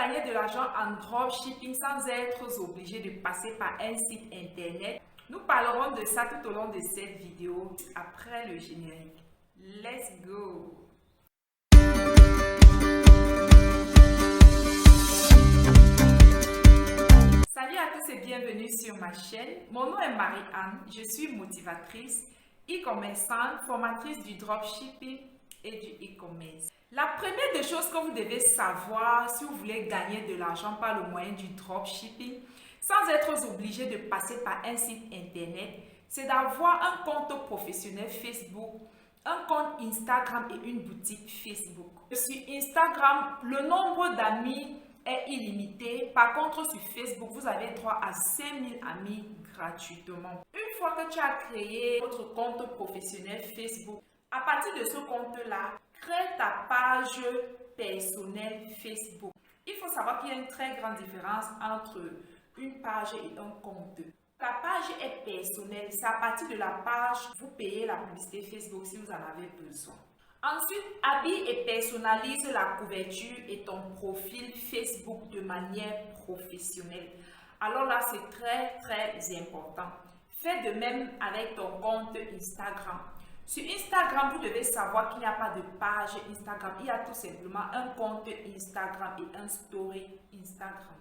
gagner de l'argent en dropshipping sans être obligé de passer par un site internet? Nous parlerons de ça tout au long de cette vidéo après le générique. Let's go! Salut à tous et bienvenue sur ma chaîne. Mon nom est Marie-Anne, je suis motivatrice, e-commerçante, formatrice du dropshipping et du e-commerce. La première des choses que vous devez savoir si vous voulez gagner de l'argent par le moyen du dropshipping, sans être obligé de passer par un site internet, c'est d'avoir un compte professionnel Facebook, un compte Instagram et une boutique Facebook. Sur Instagram, le nombre d'amis est illimité. Par contre, sur Facebook, vous avez droit à 5000 amis gratuitement. Une fois que tu as créé votre compte professionnel Facebook, à partir de ce compte-là, crée ta page personnelle Facebook. Il faut savoir qu'il y a une très grande différence entre une page et un compte. La page est personnelle, c'est à partir de la page vous payez la publicité Facebook si vous en avez besoin. Ensuite, habille et personnalise la couverture et ton profil Facebook de manière professionnelle. Alors là, c'est très important. Fais de même avec ton compte Instagram. Sur Instagram, vous devez savoir qu'il n'y a pas de page Instagram. Il y a tout simplement un compte Instagram et un story Instagram.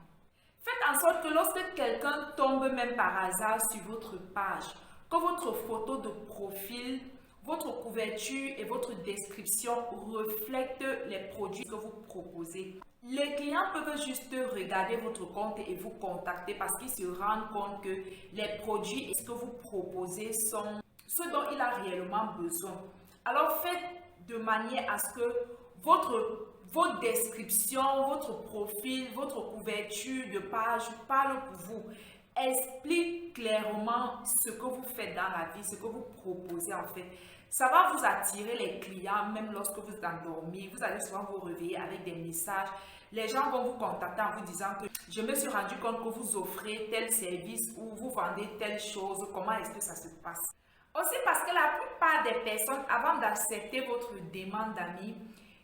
Faites en sorte que lorsque quelqu'un tombe même par hasard sur votre page, que votre photo de profil, votre couverture et votre description reflètent les produits que vous proposez. Les clients peuvent juste regarder votre compte et vous contacter parce qu'ils se rendent compte que les produits et ce que vous proposez sont ce dont il a réellement besoin. Alors faites de manière à ce que votre description, votre profil, votre couverture de page parle pour vous. Explique clairement ce que vous faites dans la vie, ce que vous proposez en fait. Ça va vous attirer les clients même lorsque vous êtes endormi. Vous allez souvent vous réveiller avec des messages. Les gens vont vous contacter en vous disant que je me suis rendu compte que vous offrez tel service ou vous vendez telle chose. Comment est-ce que ça se passe? Aussi parce que la plupart des personnes, avant d'accepter votre demande d'amis,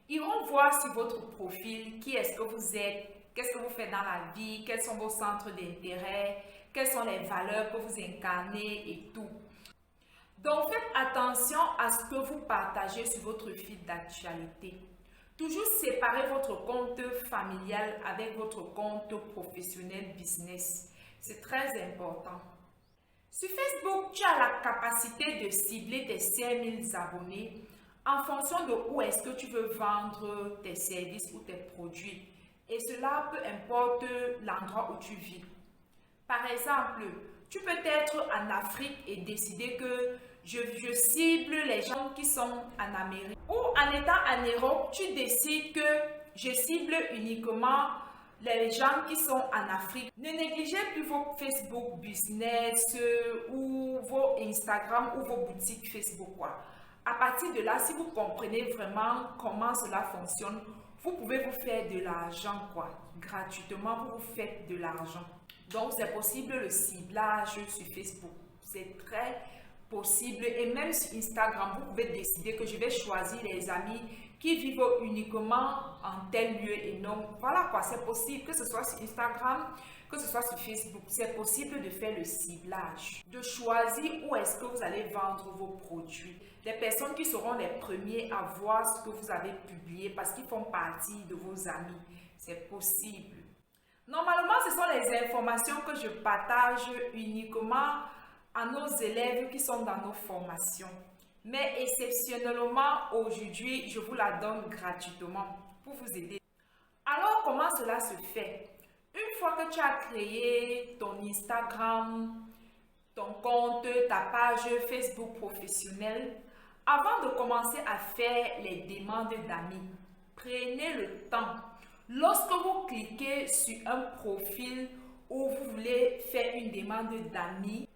iront voir sur votre profil qui est-ce que vous êtes, qu'est-ce que vous faites dans la vie, quels sont vos centres d'intérêt, quelles sont les valeurs que vous incarnez et tout. Donc faites attention à ce que vous partagez sur votre fil d'actualité. Toujours séparer votre compte familial avec votre compte professionnel business. C'est très important. Sur Facebook, tu as la capacité de cibler tes 5000 abonnés en fonction de où est-ce que tu veux vendre tes services ou tes produits. Et cela peu importe l'endroit où tu vis. Par exemple, tu peux être en Afrique et décider que je cible les gens qui sont en Amérique. Ou en étant en Europe, tu décides que je cible uniquement les gens qui sont en Afrique. Ne négligez plus vos Facebook business ou vos Instagram ou vos boutiques Facebook. À partir de là, si vous comprenez vraiment comment cela fonctionne, vous pouvez vous faire de l'argent gratuitement, vous faites de l'argent. Donc c'est possible le ciblage sur Facebook. C'est très possible et même sur Instagram, vous pouvez décider que je vais choisir les amis qui vivent uniquement en tel lieu et non. Voilà c'est possible que ce soit sur Instagram, que ce soit sur Facebook. C'est possible de faire le ciblage, de choisir où est-ce que vous allez vendre vos produits. Les personnes qui seront les premiers à voir ce que vous avez publié parce qu'ils font partie de vos amis. C'est possible. Normalement, ce sont les informations que je partage uniquement à nos élèves qui sont dans nos formations. Mais exceptionnellement, aujourd'hui, je vous la donne gratuitement pour vous aider. Alors, comment cela se fait? Une fois que tu as créé ton Instagram, ton compte, ta page Facebook professionnelle, avant de commencer à faire les demandes d'amis, prenez le temps. Lorsque vous cliquez sur un profil où vous voulez faire une demande d'amis,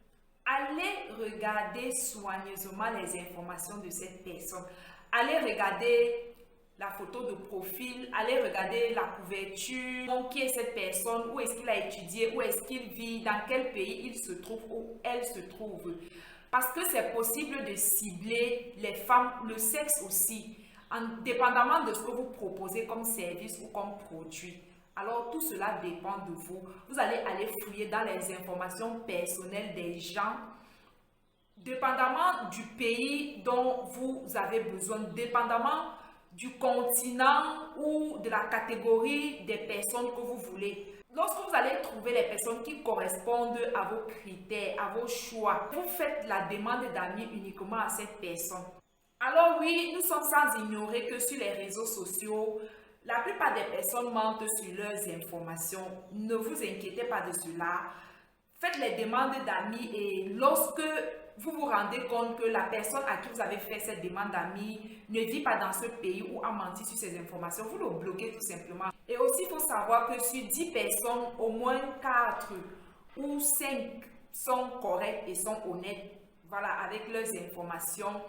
allez regarder soigneusement les informations de cette personne. Allez regarder la photo de profil, allez regarder la couverture, qui est cette personne, où est-ce qu'il a étudié, où est-ce qu'il vit, dans quel pays il se trouve ou elle se trouve. Parce que c'est possible de cibler les femmes, le sexe aussi, dépendamment de ce que vous proposez comme service ou comme produit. Alors tout cela dépend de vous. Vous allez aller fouiller dans les informations personnelles des gens, dépendamment du pays dont vous avez besoin, dépendamment du continent ou de la catégorie des personnes que vous voulez. Lorsque vous allez trouver les personnes qui correspondent à vos critères, à vos choix, vous faites la demande d'amis uniquement à cette personne. Alors oui, nous sommes sans ignorer que sur les réseaux sociaux, la plupart des personnes mentent sur leurs informations. Ne vous inquiétez pas de cela. Faites les demandes d'amis et lorsque vous vous rendez compte que la personne à qui vous avez fait cette demande d'amis ne vit pas dans ce pays ou a menti sur ces informations, vous le bloquez tout simplement. Et aussi, il faut savoir que sur 10 personnes, au moins 4 ou 5 sont correctes et sont honnêtes, voilà, avec leurs informations.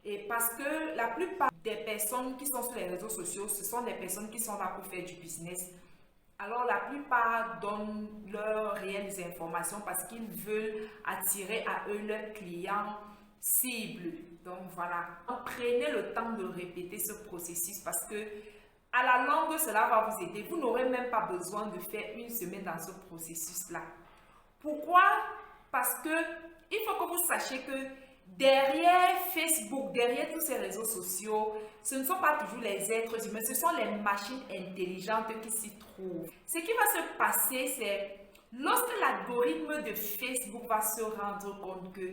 Et parce que la plupart des personnes qui sont sur les réseaux sociaux, ce sont des personnes qui sont là pour faire du business. Alors la plupart donnent leurs réelles informations parce qu'ils veulent attirer à eux leurs clients cibles. Donc voilà, prenez le temps de répéter ce processus parce que à la longue, cela va vous aider. Vous n'aurez même pas besoin de faire une semaine dans ce processus-là. Pourquoi? Parce que il faut que vous sachiez que derrière Facebook, derrière tous ces réseaux sociaux, ce ne sont pas toujours les êtres humains, ce sont les machines intelligentes qui s'y trouvent. Ce qui va se passer, c'est lorsque l'algorithme de Facebook va se rendre compte que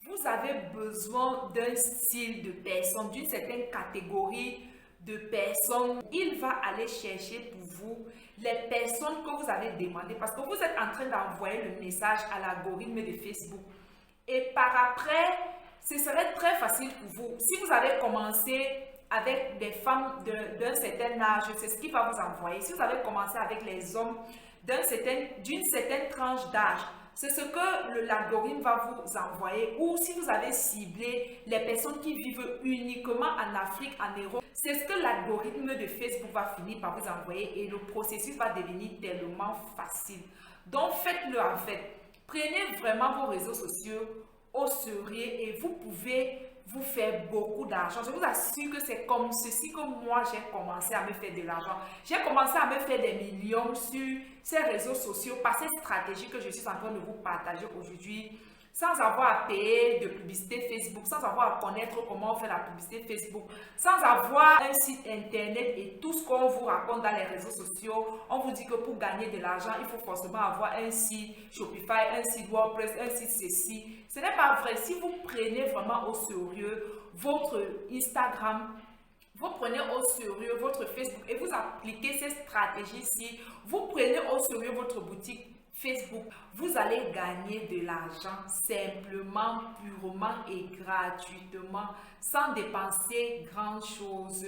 vous avez besoin d'un style de personne, d'une certaine catégorie de personnes, il va aller chercher pour vous les personnes que vous avez demandées parce que vous êtes en train d'envoyer le message à l'algorithme de Facebook. Et par après, ce serait très facile pour vous. Si vous avez commencé avec des femmes d'un certain âge, c'est ce qui va vous envoyer. Si vous avez commencé avec les hommes d'une certaine tranche d'âge, c'est ce que l'algorithme va vous envoyer. Ou si vous avez ciblé les personnes qui vivent uniquement en Afrique, en Europe, c'est ce que l'algorithme de Facebook va finir par vous envoyer et le processus va devenir tellement facile. Donc faites-le en fait. Prenez vraiment vos réseaux sociaux au sérieux et vous pouvez vous faire beaucoup d'argent. Je vous assure que c'est comme ceci que moi j'ai commencé à me faire de l'argent. J'ai commencé à me faire des millions sur ces réseaux sociaux par cette stratégie que je suis en train de vous partager aujourd'hui, sans avoir à payer de publicité Facebook, sans avoir à connaître comment on fait la publicité Facebook, sans avoir un site internet et tout ce qu'on vous raconte dans les réseaux sociaux. On vous dit que pour gagner de l'argent, il faut forcément avoir un site Shopify, un site WordPress, un site ceci. Ce n'est pas vrai. Si vous prenez vraiment au sérieux votre Instagram, vous prenez au sérieux votre Facebook et vous appliquez ces stratégies-ci, vous prenez au sérieux votre boutique Facebook, vous allez gagner de l'argent simplement, purement et gratuitement, sans dépenser grand-chose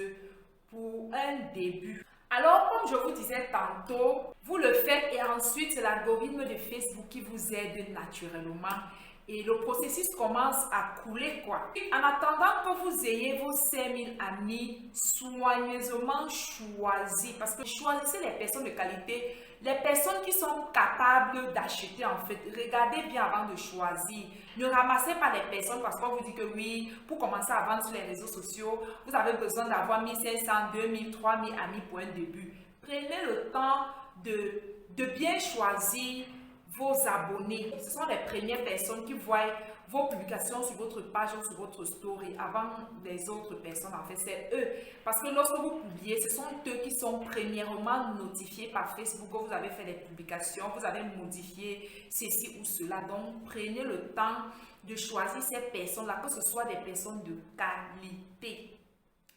pour un début. Alors, comme je vous disais tantôt, vous le faites et ensuite c'est l'algorithme de Facebook qui vous aide naturellement. Et le processus commence à couler quoi. En attendant que vous ayez vos 5000 amis soigneusement choisis, parce que choisissez les personnes de qualité, les personnes qui sont capables d'acheter en fait. Regardez bien avant de choisir. Ne ramassez pas les personnes parce qu'on vous dit que oui, pour commencer à vendre sur les réseaux sociaux, vous avez besoin d'avoir 1500, 2000, 3000 amis pour un début. Prenez le temps de bien choisir vos abonnés. Ce sont les premières personnes qui voient vos publications sur votre page ou sur votre story avant les autres personnes. En fait, c'est eux. Parce que lorsque vous publiez, ce sont eux qui sont premièrement notifiés par Facebook que vous avez fait des publications, vous avez modifié ceci ou cela. Donc, prenez le temps de choisir ces personnes-là, que ce soit des personnes de qualité.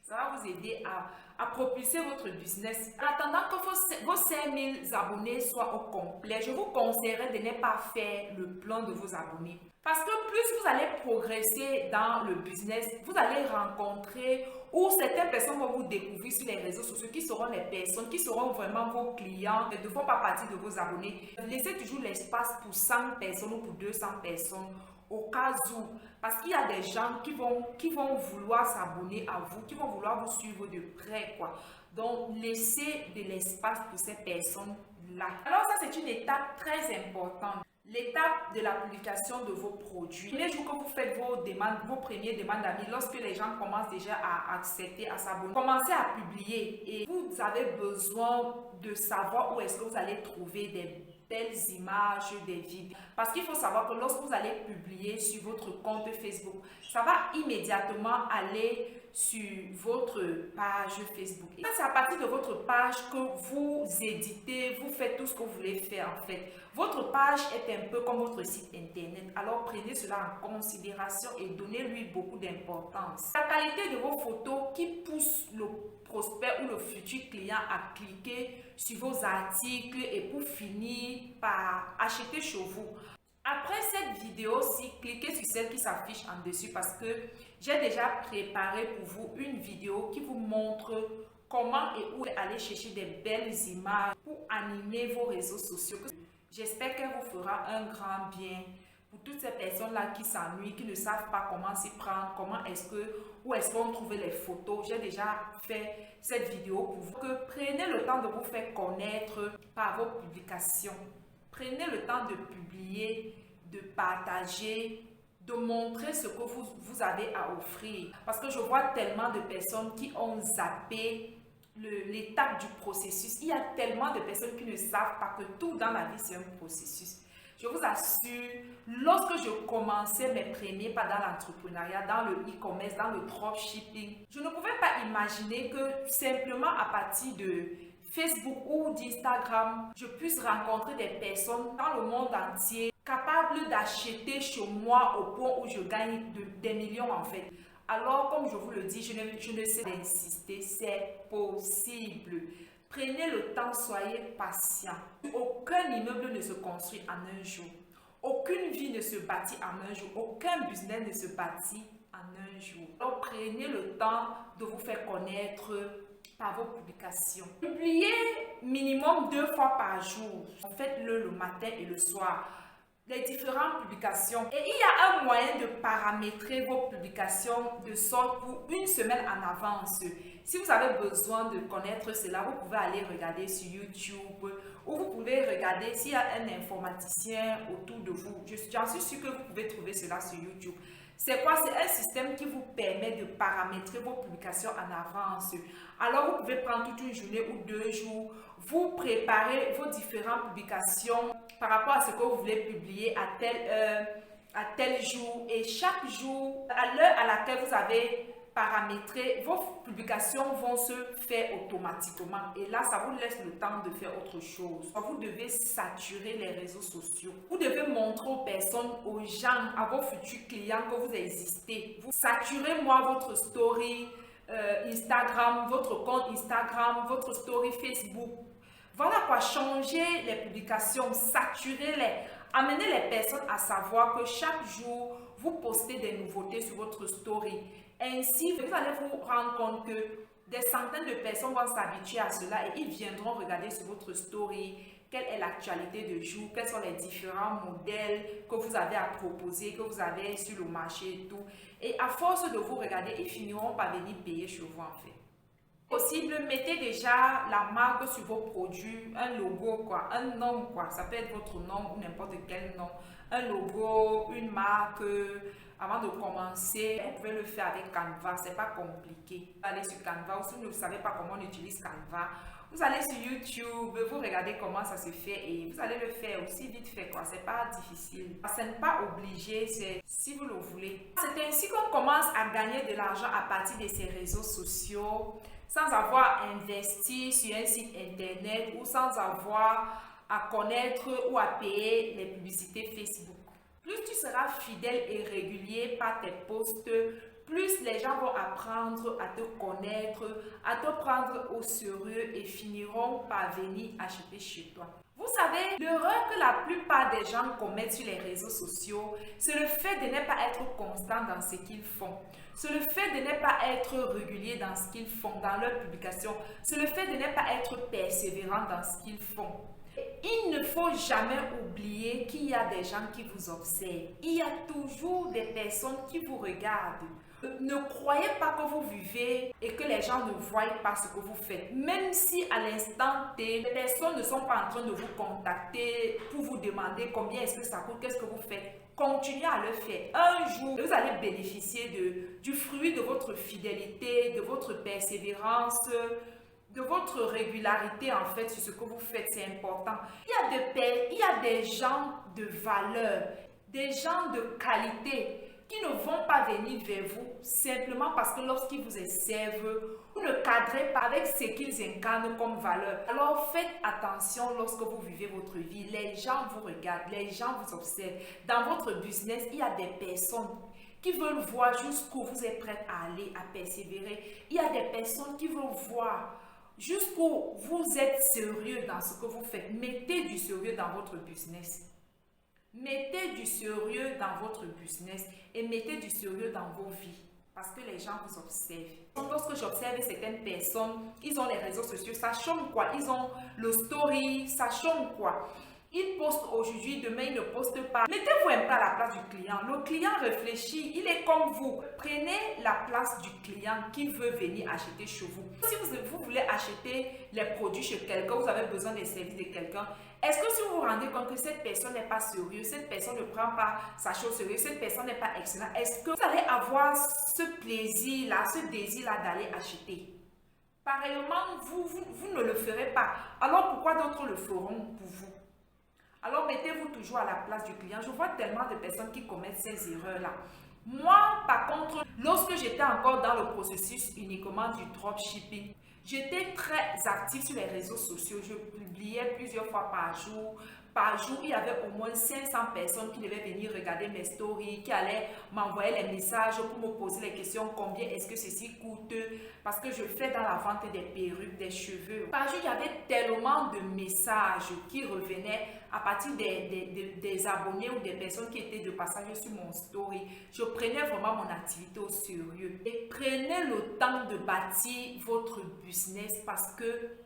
Ça va vous aider à propulser votre business. En attendant que vos 5000 abonnés soient au complet, je vous conseillerais de ne pas faire le plan de vos abonnés. Parce que plus vous allez progresser dans le business, vous allez rencontrer ou certaines personnes vont vous découvrir sur les réseaux sociaux qui seront les personnes, qui seront vraiment vos clients, ne font pas partie de vos abonnés. Laissez toujours l'espace pour 100 personnes ou pour 200 personnes au cas où. Parce qu'il y a des gens qui vont vouloir s'abonner à vous, qui vont vouloir vous suivre de près, quoi. Donc, laissez de l'espace pour ces personnes-là. Alors, ça, c'est une étape très importante. L'étape de la publication de vos produits. Les jours que vous faites vos premières demandes d'amis, lorsque les gens commencent déjà à accepter, à s'abonner, commencez à publier et vous avez besoin de savoir où est-ce que vous allez trouver des belles images, des vidéos. Parce qu'il faut savoir que lorsque vous allez publier sur votre compte Facebook, ça va immédiatement aller sur votre page Facebook. Et c'est à partir de votre page que vous éditez, vous faites tout ce que vous voulez faire en fait. Votre page est un peu comme votre site internet. Alors prenez cela en considération et donnez-lui beaucoup d'importance. La qualité de vos photos qui pousse le prospect ou le futur client à cliquer sur vos articles et pour finir par acheter chez vous. Après cette vidéo-ci, cliquez sur celle qui s'affiche en dessus parce que j'ai déjà préparé pour vous une vidéo qui vous montre comment et où aller chercher des belles images pour animer vos réseaux sociaux. J'espère qu'elle vous fera un grand bien pour toutes ces personnes-là qui s'ennuient, qui ne savent pas comment s'y prendre, où est-ce qu'on trouve les photos. J'ai déjà fait cette vidéo pour vous. Prenez le temps de vous faire connaître par vos publications. Prenez le temps de publier, de partager, de montrer ce que vous avez à offrir. Parce que je vois tellement de personnes qui ont zappé l'étape du processus. Il y a tellement de personnes qui ne savent pas que tout dans la vie, c'est un processus. Je vous assure, lorsque je commençais mes premiers pas dans l'entrepreneuriat, dans le e-commerce, dans le dropshipping, je ne pouvais pas imaginer que simplement à partir de Facebook ou d'Instagram, je puisse rencontrer des personnes dans le monde entier capables d'acheter chez moi au point où je gagne des millions en fait. Alors, comme je vous le dis, je ne sais d'insister, c'est possible. Prenez le temps, soyez patient. Aucun immeuble ne se construit en un jour. Aucune vie ne se bâtit en un jour. Aucun business ne se bâtit en un jour. Alors, prenez le temps de vous faire connaître par vos publications. Publiez minimum 2 fois par jour. Faites-le le matin et le soir. Les différentes publications. Et il y a un moyen de paramétrer vos publications de sorte pour une semaine en avance. Si vous avez besoin de connaître cela, vous pouvez aller regarder sur YouTube ou vous pouvez regarder s'il y a un informaticien autour de vous. J'en suis sûre que vous pouvez trouver cela sur YouTube. C'est quoi? C'est un système qui vous permet de paramétrer vos publications en avance. Alors, vous pouvez prendre toute une journée ou 2 jours, vous préparez vos différentes publications par rapport à ce que vous voulez publier à telle heure, à tel jour. Et chaque jour, à l'heure à laquelle vous avez paramétré, vos publications vont se faire automatiquement. Et là, ça vous laisse le temps de faire autre chose. Vous devez saturer les réseaux sociaux. Vous devez montrer aux personnes, aux gens, à vos futurs clients que vous existez. Vous saturez-moi votre story Instagram, votre compte Instagram, votre story Facebook. Voilà quoi, changez les publications, saturez-les. Amenez les personnes à savoir que chaque jour, vous postez des nouveautés sur votre story. Ainsi, vous allez vous rendre compte que des centaines de personnes vont s'habituer à cela et ils viendront regarder sur votre story quelle est l'actualité de jour, quels sont les différents modèles que vous avez à proposer, que vous avez sur le marché et tout. Et à force de vous regarder, ils finiront par venir payer chez vous en fait. Possible, mettez déjà la marque sur vos produits, un logo, quoi, un nom, quoi. Ça peut être votre nom ou n'importe quel nom. Un logo, une marque. Avant de commencer, vous pouvez le faire avec Canva, c'est pas compliqué. Vous allez sur Canva ou si vous ne savez pas comment on utilise Canva, vous allez sur YouTube, vous regardez comment ça se fait et vous allez le faire aussi vite fait, quoi. C'est pas difficile. Ce n'est pas obligé, c'est si vous le voulez. C'est ainsi qu'on commence à gagner de l'argent à partir de ces réseaux sociaux sans avoir investi sur un site internet ou sans avoir à connaître ou à payer les publicités Facebook. Plus tu seras fidèle et régulier par tes posts, plus les gens vont apprendre à te connaître, à te prendre au sérieux et finiront par venir acheter chez toi. Vous savez, l'erreur que la plupart des gens commettent sur les réseaux sociaux, c'est le fait de ne pas être constant dans ce qu'ils font. C'est le fait de ne pas être régulier dans ce qu'ils font, dans leurs publications. C'est le fait de ne pas être persévérant dans ce qu'ils font. Il ne faut jamais oublier qu'il y a des gens qui vous observent. Il y a toujours des personnes qui vous regardent. Ne croyez pas que vous vivez et que les gens ne voient pas ce que vous faites. Même si à l'instant T, les personnes ne sont pas en train de vous contacter pour vous demander combien est-ce que ça coûte, qu'est-ce que vous faites. Continuez à le faire. Un jour, vous allez bénéficier du fruit de votre fidélité, de votre persévérance, de votre régularité en fait sur ce que vous faites, c'est important. Il y a des gens de valeur, des gens de qualité qui ne vont pas venir vers vous simplement parce que lorsqu'ils vous observent, vous ne cadrez pas avec ce qu'ils incarnent comme valeur. Alors faites attention lorsque vous vivez votre vie. Les gens vous regardent, les gens vous observent. Dans votre business, il y a des personnes qui veulent voir jusqu'où vous êtes prête à aller, à persévérer. Il y a des personnes qui veulent voir jusqu'où vous êtes sérieux dans ce que vous faites. Mettez du sérieux dans votre business. Mettez du sérieux dans votre business et mettez du sérieux dans vos vies parce que les gens vous observent. Lorsque j'observe certaines personnes, ils ont les réseaux sociaux, ça change quoi? Ils ont le story, ça change quoi? Ils postent aujourd'hui, demain ils ne postent pas. Mettez-vous un peu à la place du client. Le client réfléchit, il est comme vous. Prenez la place du client qui veut venir acheter chez vous. Si vous voulez acheter les produits chez quelqu'un, vous avez besoin des services de quelqu'un, est-ce que si vous vous rendez compte que cette personne n'est pas sérieuse, cette personne ne prend pas sa chose sérieuse, cette personne n'est pas excellente, est-ce que vous allez avoir ce plaisir-là, ce désir-là d'aller acheter? Pareillement, vous ne le ferez pas. Alors pourquoi d'autres le feront pour vous? Alors mettez-vous toujours à la place du client. Je vois tellement de personnes qui commettent ces erreurs-là. Moi, par contre, lorsque j'étais encore dans le processus uniquement du dropshipping, j'étais très active sur les réseaux sociaux. Je publiais plusieurs fois par jour. Par jour, il y avait au moins 500 personnes qui devaient venir regarder mes stories, qui allaient m'envoyer les messages pour me poser les questions. Combien est-ce que ceci coûte? Parce que je fais dans la vente des perruques, des cheveux. Par jour, il y avait tellement de messages qui revenaient à partir des abonnés ou des personnes qui étaient de passage sur mon story. Je prenais vraiment mon activité au sérieux. Et prenez le temps de bâtir votre business parce que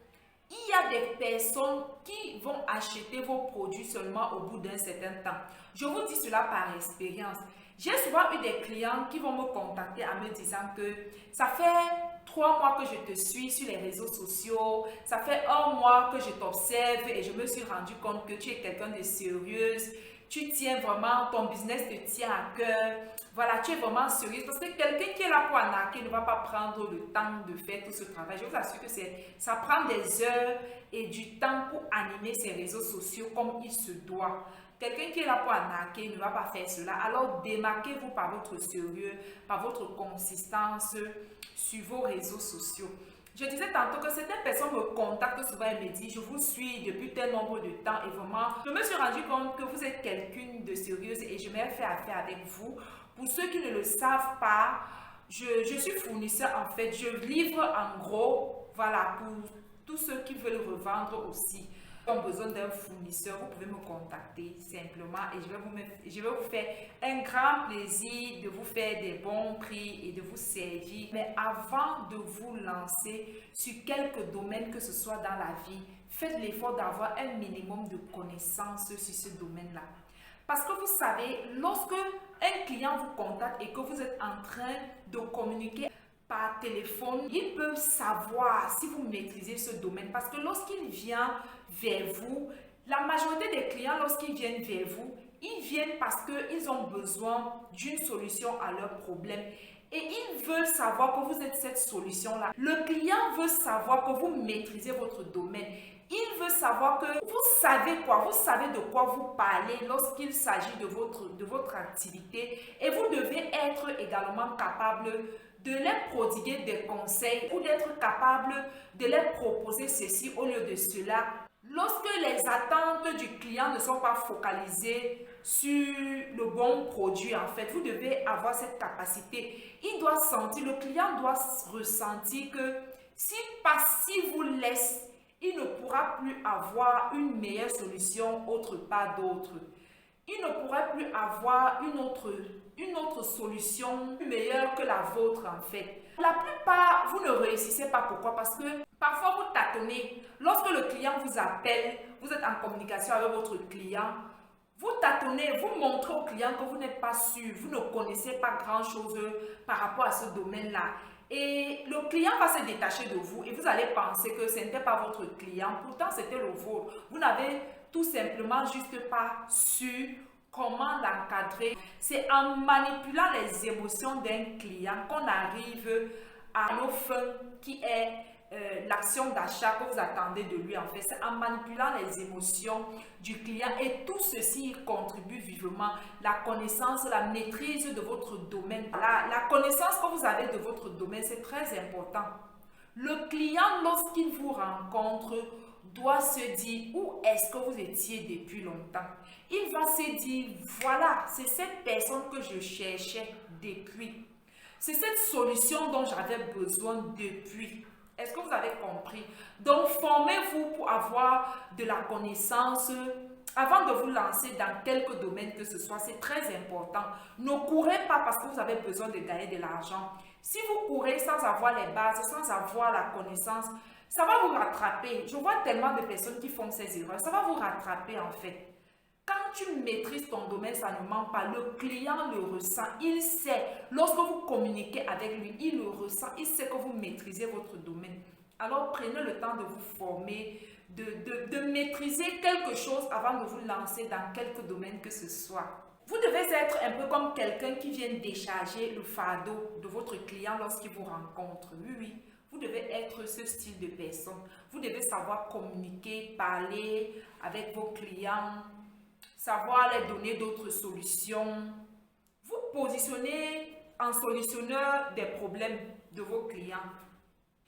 il y a des personnes qui vont acheter vos produits seulement au bout d'un certain temps. Je vous dis cela par expérience. J'ai souvent eu des clients qui vont me contacter en me disant que ça fait 3 mois que je te suis sur les réseaux sociaux, ça fait 1 mois que je t'observe et je me suis rendu compte que tu es quelqu'un de sérieuse, tu tiens vraiment, ton business te tient à cœur, voilà, tu es vraiment sérieuse parce que quelqu'un qui est là pour arnaquer ne va pas prendre le temps de faire tout ce travail. Je vous assure que ça prend des heures et du temps pour animer ses réseaux sociaux comme il se doit. Quelqu'un qui est là pour arnaquer ne va pas faire cela. Alors démarquez-vous par votre sérieux, par votre consistance sur vos réseaux sociaux. Je disais tantôt que certaines personnes me contactent souvent et me disent je vous suis depuis tel nombre de temps et vraiment je me suis rendu compte que vous êtes quelqu'une de sérieuse et je vais faire affaire avec vous. Pour ceux qui ne le savent pas, je suis fournisseur en fait, je livre en gros, voilà, pour tous ceux qui veulent revendre aussi. Ont besoin d'un fournisseur, vous pouvez me contacter simplement et je vais vous faire un grand plaisir de vous faire des bons prix et de vous servir. Mais avant de vous lancer sur quelques domaines que ce soit dans la vie, faites l'effort d'avoir un minimum de connaissances sur ce domaine-là. Parce que vous savez, lorsque un client vous contacte et que vous êtes en train de communiquer par téléphone, ils peuvent savoir si vous maîtrisez ce domaine parce que lorsqu'il vient vers vous, la majorité des clients, lorsqu'ils viennent vers vous, ils viennent parce qu'ils ont besoin d'une solution à leur problème et ils veulent savoir que vous êtes cette solution-là. Le client veut savoir que vous maîtrisez votre domaine. Il veut savoir que vous savez quoi, vous savez de quoi vous parlez lorsqu'il s'agit de votre activité et vous devez être également capable de les prodiguer des conseils ou d'être capable de les proposer ceci au lieu de cela. Lorsque les attentes du client ne sont pas focalisées sur le bon produit, en fait, vous devez avoir cette capacité. Il doit sentir, le client doit ressentir que s'il vous laisse, il ne pourra plus avoir une meilleure solution autre part d'autre. Il ne pourrait plus avoir une autre solution meilleure que la vôtre en fait. La plupart, vous ne réussissez pas. Pourquoi? Parce que parfois vous tâtonnez. Lorsque le client vous appelle, vous êtes en communication avec votre client, vous tâtonnez, vous montrez au client que vous n'êtes pas sûr, vous ne connaissez pas grand-chose par rapport à ce domaine-là. Et le client va se détacher de vous et vous allez penser que ce n'était pas votre client, pourtant c'était le vôtre. Vous n'avez tout simplement juste pas su comment l'encadrer. C'est en manipulant les émotions d'un client qu'on arrive à nos fins qui est l'action d'achat que vous attendez de lui en fait. C'est en manipulant les émotions du client et tout ceci contribue vivement. La connaissance, la maîtrise de votre domaine. La connaissance que vous avez de votre domaine, c'est très important. Le client, lorsqu'il vous rencontre, doit se dire où est-ce que vous étiez depuis longtemps. Il va se dire, voilà, c'est cette personne que je cherchais depuis. C'est cette solution dont j'avais besoin depuis. Est-ce que vous avez compris? Donc, formez-vous pour avoir de la connaissance avant de vous lancer dans quelque domaine que ce soit. C'est très important. Ne courez pas parce que vous avez besoin de gagner de l'argent. Si vous courez sans avoir les bases, sans avoir la connaissance, ça va vous rattraper. Je vois tellement de personnes qui font ces erreurs. Ça va vous rattraper en fait. Quand tu maîtrises ton domaine, ça ne ment pas. Le client le ressent. Il sait. Lorsque vous communiquez avec lui, il le ressent. Il sait que vous maîtrisez votre domaine. Alors, prenez le temps de vous former, de maîtriser quelque chose avant de vous lancer dans quelque domaine que ce soit. Vous devez être un peu comme quelqu'un qui vient décharger le fardeau de votre client lorsqu'il vous rencontre. Oui, oui. Vous devez être ce style de personne. Vous devez savoir communiquer, parler avec vos clients, savoir les donner d'autres solutions. Vous positionnez en solutionneur des problèmes de vos clients.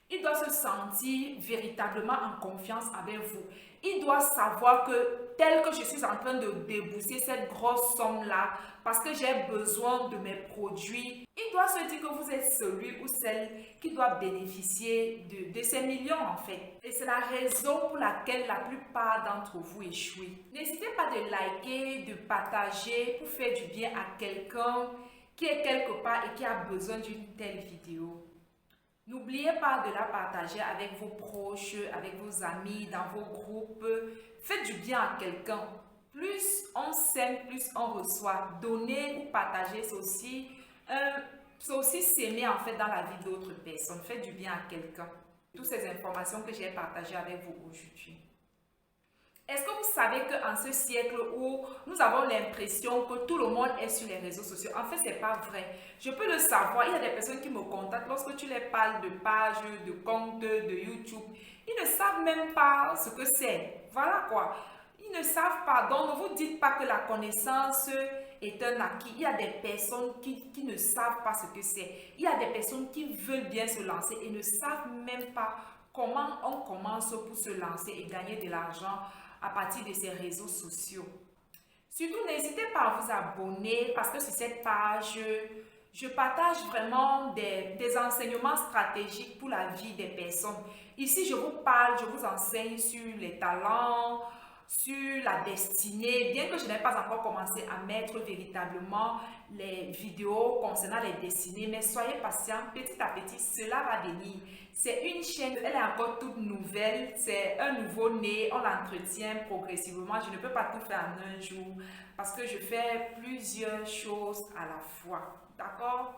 Il doit se sentir véritablement en confiance avec vous. Il doit savoir que tel que je suis en train de débourser cette grosse somme-là, parce que j'ai besoin de mes produits, il doit se dire que vous êtes celui ou celle qui doit bénéficier de ces millions en fait. Et c'est la raison pour laquelle la plupart d'entre vous échouent. N'hésitez pas de liker, de partager pour faire du bien à quelqu'un qui est quelque part et qui a besoin d'une telle vidéo. N'oubliez pas de la partager avec vos proches, avec vos amis, dans vos groupes. Faites du bien à quelqu'un. Plus on sème, plus on reçoit. Donner ou partager, c'est aussi s'aimer en fait dans la vie d'autres personnes. Faites du bien à quelqu'un. Toutes ces informations que j'ai partagées avec vous aujourd'hui. Est-ce que vous savez qu'en ce siècle où nous avons l'impression que tout le monde est sur les réseaux sociaux, en fait, ce n'est pas vrai. Je peux le savoir. Il y a des personnes qui me contactent lorsque tu les parles de pages, de comptes, de YouTube. Ils ne savent même pas ce que c'est. Voilà quoi. Ils ne savent pas. Donc, ne vous dites pas que la connaissance est un acquis. Il y a des personnes qui ne savent pas ce que c'est. Il y a des personnes qui veulent bien se lancer et ne savent même pas comment on commence pour se lancer et gagner de l'argent à partir de ces réseaux sociaux. Surtout, n'hésitez pas à vous abonner parce que sur cette page, je partage vraiment des enseignements stratégiques pour la vie des personnes. Ici, je vous parle, je vous enseigne sur les talents, sur la destinée, bien que je n'ai pas encore commencé à mettre véritablement les vidéos concernant les destinées, mais soyez patients, petit à petit, cela va venir. C'est une chaîne, elle est encore toute nouvelle, c'est un nouveau-né, on l'entretient progressivement. Je ne peux pas tout faire en un jour parce que je fais plusieurs choses à la fois, d'accord?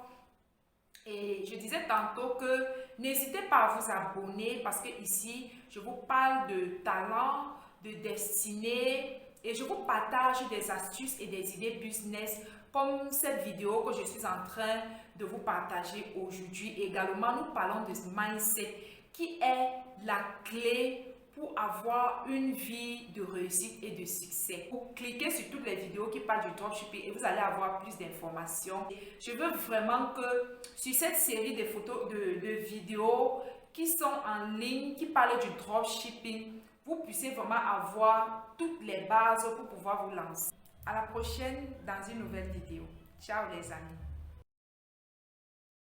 Et je disais tantôt que n'hésitez pas à vous abonner parce que ici, je vous parle de talent, de destinée et je vous partage des astuces et des idées business comme cette vidéo que je suis en train de vous partager aujourd'hui. Également, nous parlons de ce mindset qui est la clé pour avoir une vie de réussite et de succès. Vous cliquez sur toutes les vidéos qui parlent du dropshipping et vous allez avoir plus d'informations. Je veux vraiment que sur cette série de photos, de vidéos qui sont en ligne, qui parlent du dropshipping, vous puissiez vraiment avoir toutes les bases pour pouvoir vous lancer. À la prochaine dans une nouvelle vidéo. Ciao les amis.